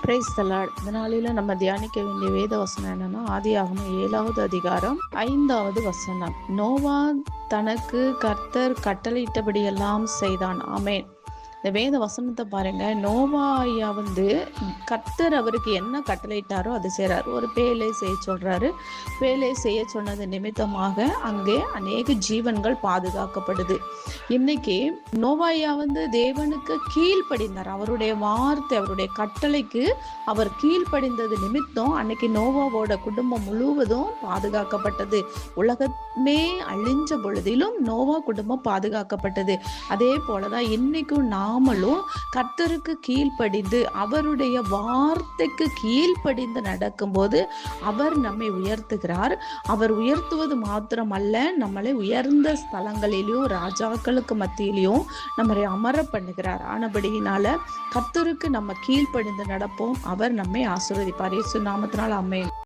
Praise the Lord. இந்த நாளில நம்ம தியானிக்க வேண்டிய வேத வசனம் என்னன்னா, ஆதியாகமம் 7வது அதிகாரம் 5வது வசனம். நோவா தனக்கு கர்த்தர் கட்டளையிட்டபடியெல்லாம் செய்தான். ஆமென். இந்த வேத வசனத்தை பாருங்க. நோவா ஐயா கர்த்தர் அவருக்கு என்ன கட்டளையிட்டாரோ அது செய்றாரு. ஒரு பேலை செய்ய சொல்றாரு. பேலை செய்ய சொன்னது நிமித்தமாக அங்கே அநேக ஜீவன்கள் பாதுகாக்கப்படுது. இன்னைக்கு நோவா ஐயா தேவனுக்கு கீழ்ப்படிந்தார். அவருடைய வார்த்தை, அவருடைய கட்டளைக்கு அவர் கீழ்ப்படிந்தது நிமித்தம் அன்னைக்கு நோவாவோட குடும்பம் முழுவதும் பாதுகாக்கப்பட்டது. உலகமே அழிஞ்ச பொழுதிலும் நோவா குடும்பம் பாதுகாக்கப்பட்டது. அதே போலதான் இன்னைக்கும் நாமளும் கர்த்தருக்கு கீழ்ப்படிந்து அவருடைய வார்த்தைக்கு கீழ்ப்படிந்து நடக்கும்போது அவர் நம்மை உயர்த்துகிறார். அவர் உயர்த்துவது மாத்திரமல்ல, நம்மளை உயர்ந்த ஸ்தலங்களிலும் ராஜாக்களுக்கு மத்தியிலையும் நம்மளை அமர பண்ணுகிறார். ஆனபடியினால கர்த்தருக்கு நம்ம கீழ்ப்படிந்து நடப்போம். அவர் நம்மை ஆசீர்வதிப்பார். இயேசு நாமத்தினால் ஆமென்.